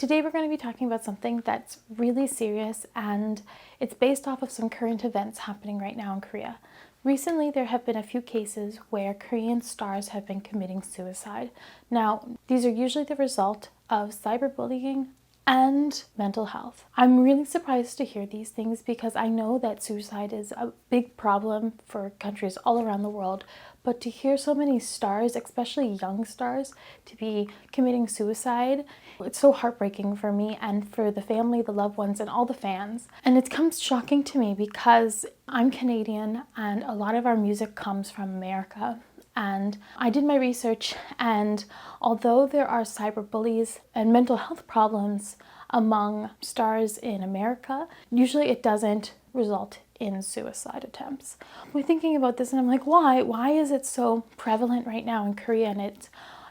Today we're going to be talking about something that's really serious, and it's based off of some current events happening right now in Korea. Recently, there have been a few cases where Korean stars have been committing suicide. Now, these are usually the result of cyberbullying and mental health. I'm really surprised to hear these things because I know that suicide is a big problem for countries all around the world, but to hear so many stars, especially young stars, to be committing suicide, it's so heartbreaking for me and for the family, the loved ones, and all the fans. And it comes shocking to me because I'm Canadian and a lot of our music comes from America. And I did my research, and although there are cyberbullies and mental health problems among stars in America, usually it doesn't result in suicide attempts. We're thinking about this and I'm like, why? Why is it so prevalent right now in Korea and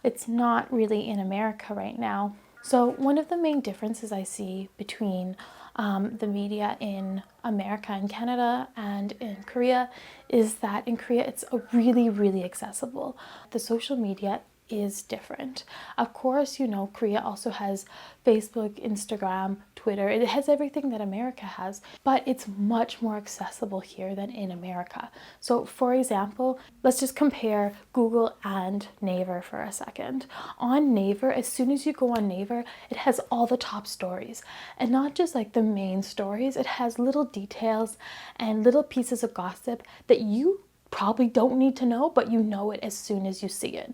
it's not really in America right now? So one of the main differences I see between the media in America and Canada and in Korea is that in Korea it's really accessible. The social media is different. Of course, you know, Korea also has Facebook, Instagram, Twitter. It has everything that America has, but it's much more accessible here than in America. So for example, let's just compare Google and Naver for a second. On Naver, as soon as you go on Naver, it has all the top stories, and not just like the main stories. It has little details and little pieces of gossip that you probably don't need to know, but you know it as soon as you see it.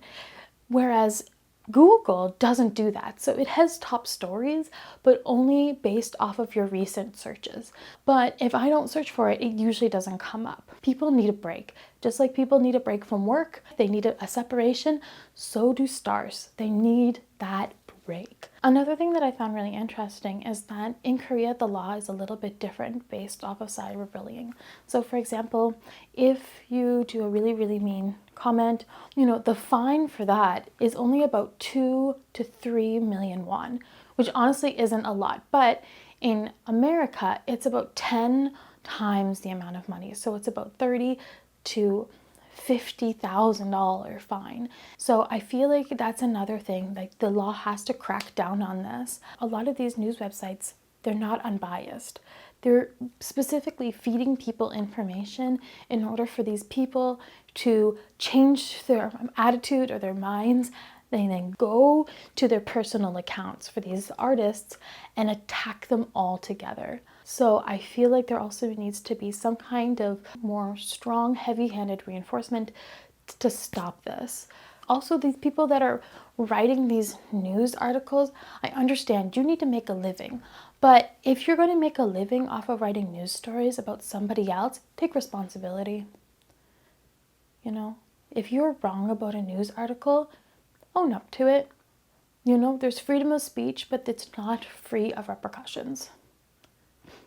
Whereas Google doesn't do that. So it has top stories, but only based off of your recent searches. But if I don't search for it, it usually doesn't come up. People need a break. Just like people need a break from work, they need a separation, so do stars. They need that break. Another thing that I found really interesting is that in Korea, the law is a little bit different based off of cyberbullying. So for example, if you do a really mean comment, you know, the fine for that is only about 2 to 3 million won, which honestly isn't a lot. But in America, it's about 10 times the amount of money. So it's about $30,000 to $50,000 fine. So I feel like that's another thing, like the law has to crack down on this. A lot of these news websites, they're not unbiased. They're specifically feeding people information in order for these people to change their attitude or their minds. They then go to their personal accounts for these artists and attack them all together. So I feel like there also needs to be some kind of more strong, heavy-handed reinforcement to stop this. Also, these people that are writing these news articles, I understand you need to make a living. But if you're going to make a living off of writing news stories about somebody else, take responsibility. You know, if you're wrong about a news article, own up to it. You know, there's freedom of speech, but it's not free of repercussions.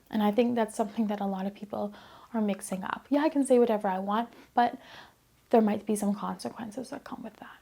And I think that's something that a lot of people are mixing up. Yeah, I can say whatever I want, but there might be some consequences that come with that.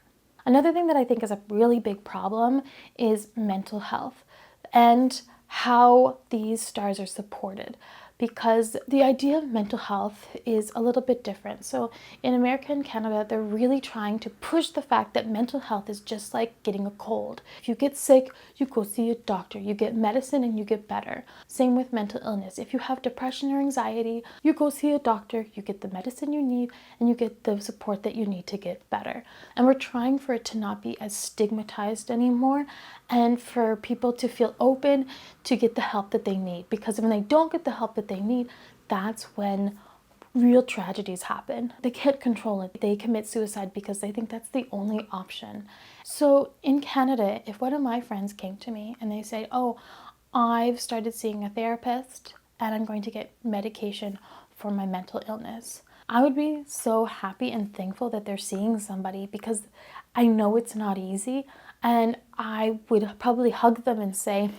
Another thing that I think is a really big problem is mental health and how these stars are supported, because the idea of mental health is a little bit different. So in America and Canada, they're really trying to push the fact that mental health is just like getting a cold. If you get sick, you go see a doctor, you get medicine and you get better. Same with mental illness. If you have depression or anxiety, you go see a doctor, you get the medicine you need, and you get the support that you need to get better. And we're trying for it to not be as stigmatized anymore, and for people to feel open to get the help that they need. Because when they don't get the help that they need, that's when real tragedies happen. They can't control it. They commit suicide because they think that's the only option. So in Canada, if one of my friends came to me and they say, oh, I've started seeing a therapist and I'm going to get medication for my mental illness, I would be so happy and thankful that they're seeing somebody, because I know it's not easy, and I would probably hug them and say,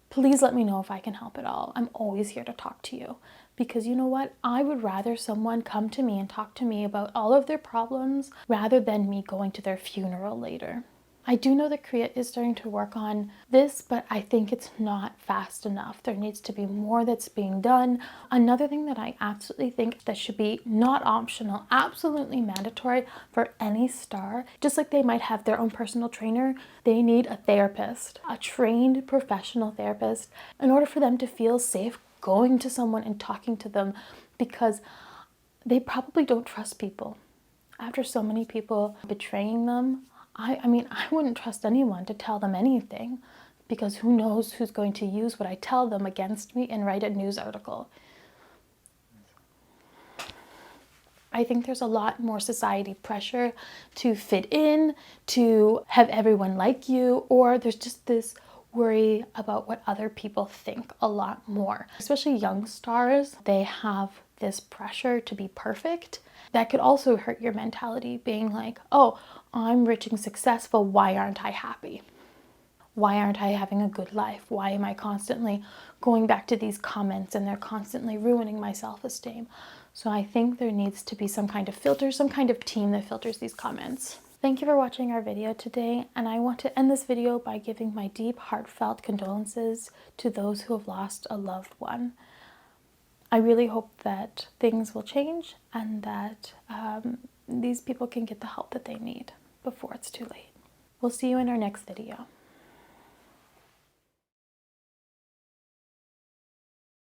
please let me know if I can help at all. I'm always here to talk to you. Because you know what? I would rather someone come to me and talk to me about all of their problems rather than me going to their funeral later. I do know that Korea is starting to work on this, but I think it's not fast enough. There needs to be more that's being done. Another thing that I absolutely think that should be not optional, absolutely mandatory for any star, just like they might have their own personal trainer, they need a therapist, a trained professional therapist, in order for them to feel safe going to someone and talking to them, because they probably don't trust people. After so many people betraying them, I mean, I wouldn't trust anyone to tell them anything, because who knows who's going to use what I tell them against me and write a news article. I think there's a lot more society pressure to fit in, to have everyone like you, or there's just this worry about what other people think a lot more. Especially young stars, they have this pressure to be perfect. That could also hurt your mentality, being like, oh, I'm rich and successful, why aren't I happy? Why aren't I having a good life? Why am I constantly going back to these comments and they're constantly ruining my self-esteem? So I think there needs to be some kind of filter, some kind of team that filters these comments. Thank you for watching our video today, and I want to end this video by giving my deep, heartfelt condolences to those who have lost a loved one. I really hope that things will change and that these people can get the help that they need before it's too late. We'll see you in our next video.